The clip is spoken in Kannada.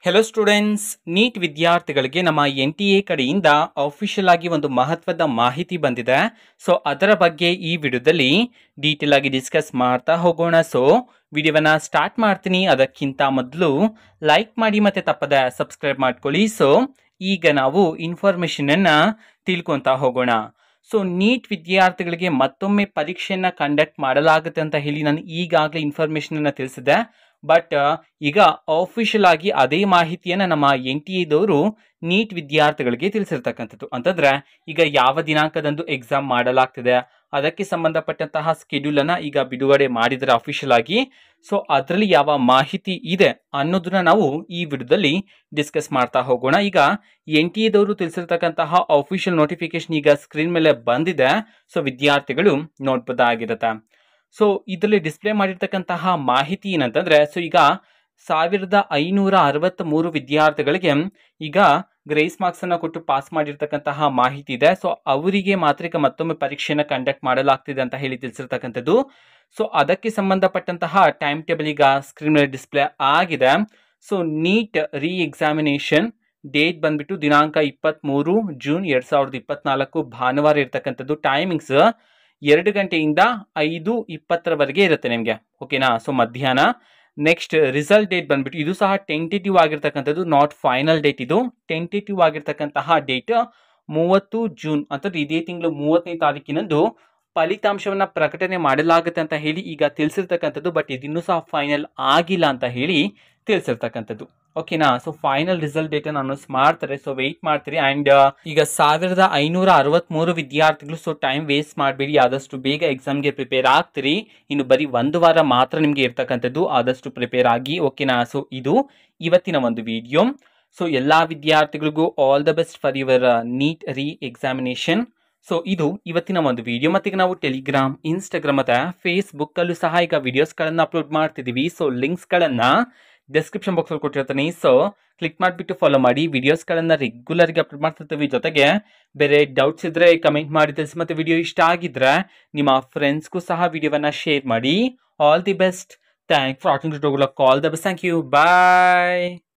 ಹೆಲೋ ಸ್ಟೂಡೆಂಟ್ಸ್, ನೀಟ್ ವಿದ್ಯಾರ್ಥಿಗಳಿಗೆ ನಮ್ಮ NTA ಕಡೆಯಿಂದ ಅಫಿಷಿಯಲ್ ಆಗಿ ಒಂದು ಮಹತ್ವದ ಮಾಹಿತಿ ಬಂದಿದೆ. ಸೊ ಅದರ ಬಗ್ಗೆ ಈ ವಿಡಿಯೋದಲ್ಲಿ ಡೀಟೇಲ್ ಆಗಿ ಡಿಸ್ಕಸ್ ಮಾಡ್ತಾ ಹೋಗೋಣ. ಸೊ ವಿಡಿಯೋವನ್ನ ಸ್ಟಾರ್ಟ್ ಮಾಡ್ತೀನಿ. ಅದಕ್ಕಿಂತ ಮೊದಲು ಲೈಕ್ ಮಾಡಿ ಮತ್ತೆ ತಪ್ಪದೆ ಸಬ್ಸ್ಕ್ರೈಬ್ ಮಾಡ್ಕೊಳ್ಳಿ. ಸೊ ಈಗ ನಾವು ಇನ್ಫಾರ್ಮೇಶನ್ ಅನ್ನ ತಿಳ್ಕೊಂತ ಹೋಗೋಣ. ಸೊ ನೀಟ್ ವಿದ್ಯಾರ್ಥಿಗಳಿಗೆ ಮತ್ತೊಮ್ಮೆ ಪರೀಕ್ಷೆಯನ್ನ ಕಂಡಕ್ಟ್ ಮಾಡಲಾಗುತ್ತೆ ಅಂತ ಹೇಳಿ ನಾನು ಈಗಾಗಲೇ ಇನ್ಫಾರ್ಮೇಶನ್ ಅನ್ನ ತಿಳಿಸಿದೆ. ಬಟ್ ಈಗ ಅಫಿಷಿಯಲ್ ಆಗಿ ಅದೇ ಮಾಹಿತಿಯನ್ನ ನಮ್ಮ NTA ನೀಟ್ ವಿದ್ಯಾರ್ಥಿಗಳಿಗೆ ತಿಳಿಸಿರ್ತಕ್ಕಂಥದ್ದು. ಅಂತಂದ್ರೆ ಈಗ ಯಾವ ದಿನಾಂಕದಂದು ಎಕ್ಸಾಮ್ ಮಾಡಲಾಗ್ತಿದೆ, ಅದಕ್ಕೆ ಸಂಬಂಧಪಟ್ಟಂತಹ ಸ್ಕೆಡ್ಯೂಲ್ ಅನ್ನ ಈಗ ಬಿಡುಗಡೆ ಮಾಡಿದರೆ ಅಫಿಷಿಯಲ್ ಆಗಿ. ಸೊ ಅದರಲ್ಲಿ ಯಾವ ಮಾಹಿತಿ ಇದೆ ಅನ್ನೋದನ್ನ ನಾವು ಈ ವಿಡಿಯೋದಲ್ಲಿ ಡಿಸ್ಕಸ್ ಮಾಡ್ತಾ ಹೋಗೋಣ. ಈಗ NTA ತಿಳಿಸಿರ್ತಕ್ಕಂತಹ ಅಫಿಷಿಯಲ್ ನೋಟಿಫಿಕೇಶನ್ ಈಗ ಸ್ಕ್ರೀನ್ ಮೇಲೆ ಬಂದಿದೆ. ಸೊ ವಿದ್ಯಾರ್ಥಿಗಳು ನೋಡ್ಬೋದಾಗಿರುತ್ತೆ. ಸೊ ಇದರಲ್ಲಿ ಡಿಸ್ಪ್ಲೇ ಮಾಡಿರ್ತಕ್ಕಂತಹ ಮಾಹಿತಿ ಏನಂತಂದ್ರೆ, ಸೊ ಈಗ 1563 ವಿದ್ಯಾರ್ಥಿಗಳಿಗೆ ಈಗ ಗ್ರೇಸ್ ಮಾರ್ಕ್ಸ್ ಅನ್ನ ಕೊಟ್ಟು ಪಾಸ್ ಮಾಡಿರ್ತಕ್ಕಂತಹ ಮಾಹಿತಿ ಇದೆ. ಸೊ ಅವರಿಗೆ ಮಾತ್ರ ಈಗ ಮತ್ತೊಮ್ಮೆ ಪರೀಕ್ಷೆಯನ್ನ ಕಂಡಕ್ಟ್ ಮಾಡಲಾಗ್ತಿದೆ ಅಂತ ಹೇಳಿ ತಿಳಿಸಿರ್ತಕ್ಕಂಥದ್ದು. ಸೊ ಅದಕ್ಕೆ ಸಂಬಂಧಪಟ್ಟಂತಹ ಟೈಮ್ ಟೇಬಲ್ ಈಗ ಸ್ಕ್ರೀನ್ ಮೇಲೆ ಡಿಸ್ಪ್ಲೇ ಆಗಿದೆ. So neat re examination date ಬಂದ್ಬಿಟ್ಟು ದಿನಾಂಕ 23 ಜೂನ್ 2024 ಭಾನುವಾರ ಇರ್ತಕ್ಕಂಥದ್ದು. ಟೈಮಿಂಗ್ಸ್ 2 ಗಂಟೆಯಿಂದ 5:20 ಇರುತ್ತೆ ನಿಮಗೆ, ಓಕೆನಾ. ಸೊ ಮಧ್ಯಾಹ್ನ. ನೆಕ್ಸ್ಟ್ ರಿಸಲ್ಟ್ ಡೇಟ್ ಬಂದ್ಬಿಟ್ಟು ಇದು ಸಹ ಟೆಂಟೇಟಿವ್ ಆಗಿರ್ತಕ್ಕಂಥದ್ದು, ನಾಟ್ ಫೈನಲ್ ಡೇಟ್. ಇದು ಟೆಂಟೇಟಿವ್ ಆಗಿರ್ತಕ್ಕಂತಹ ಡೇಟ್ 30 ಜೂನ್ ಅಂತಂದ್ರೆ ಇದೇ ತಿಂಗಳು 30ನೇ ತಾರೀಕಿನಂದು ಫಲಿತಾಂಶವನ್ನ ಪ್ರಕಟಣೆ ಮಾಡಲಾಗುತ್ತೆ ಅಂತ ಹೇಳಿ ಈಗ ತಿಳಿಸಿರ್ತಕ್ಕಂಥದ್ದು. ಬಟ್ ಇದಿನ್ನೂ ಸಹ ಫೈನಲ್ ಆಗಿಲ್ಲ ಅಂತ ಹೇಳಿ ತಿಳಿಸಿರ್ತಕ್ಕಂಥದ್ದು, ಓಕೆನಾ. ಸೊ ಫೈನಲ್ ರಿಸಲ್ಟ್ ಡೇಟ್ ಅನ್ನು ಅನೌನ್ಸ್ ಮಾಡ್ತಾರೆ. ಸೊ ವೆಯ್ಟ್ ಮಾಡ್ತೀರಿ. ಅಂಡ್ ಈಗ 1563 ವಿದ್ಯಾರ್ಥಿಗಳು. ಸೊ ಟೈಮ್ ವೇಸ್ಟ್ ಮಾಡಬೇಡಿ, ಆದಷ್ಟು ಬೇಗ ಎಕ್ಸಾಮ್ಗೆ ಪ್ರಿಪೇರ್ ಆಗ್ತೀರಿ. ಇನ್ನು ಬರೀ 1 ವಾರ ಮಾತ್ರ ನಿಮಗೆ ಇರ್ತಕ್ಕಂಥದ್ದು, ಆದಷ್ಟು ಪ್ರಿಪೇರ್ ಆಗಿ, ಓಕೆನಾ. ಸೊ ಇದು ಇವತ್ತಿನ ಒಂದು ವಿಡಿಯೋ. ಸೊ ಎಲ್ಲಾ ವಿದ್ಯಾರ್ಥಿಗಳಿಗೂ all the best for your NEET re examination. So ಇದು ಇವತ್ತಿನ ಒಂದು ವಿಡಿಯೋ. ಮತ್ತೆ ಈಗ ನಾವು ಟೆಲಿಗ್ರಾಮ್, ಇನ್ಸ್ಟಾಗ್ರಾಮ್ ಮತ್ತೆ ಫೇಸ್ಬುಕ್ ಅಲ್ಲೂ ಸಹ ಈಗ ವಿಡಿಯೋಸ್ಗಳನ್ನು ಅಪ್ಲೋಡ್ ಮಾಡ್ತಿದ್ದೀವಿ. ಸೊ ಲಿಂಕ್ಸ್ಗಳನ್ನ ಡಿಸ್ಕ್ರಿಪ್ಷನ್ ಬಾಕ್ಸ್ ಅಲ್ಲಿ ಕೊಟ್ಟಿರ್ತೀನಿ. ಸೊ ಕ್ಲಿಕ್ ಮಾಡಿಬಿಟ್ಟು ಫಾಲೋ ಮಾಡಿ. ವಿಡಿಯೋಸ್ಗಳನ್ನ ರೆಗ್ಯುಲರ್ ಆಗಿ ಅಪ್ಲೋಡ್ ಮಾಡ್ತಿರ್ತೀವಿ. ಜೊತೆಗೆ ಬೇರೆ ಡೌಟ್ಸ್ ಇದ್ರೆ ಕಮೆಂಟ್ ಮಾಡಿ ತಿಳಿಸಿ. ಮತ್ತೆ ವಿಡಿಯೋ ಇಷ್ಟ ಆಗಿದ್ರೆ ನಿಮ್ಮ ಫ್ರೆಂಡ್ಸ್ಗೂ ಸಹ ವಿಡಿಯೋವನ್ನ ಶೇರ್ ಮಾಡಿ. All the best. Thank for watching. All the best. Thank you. Bye.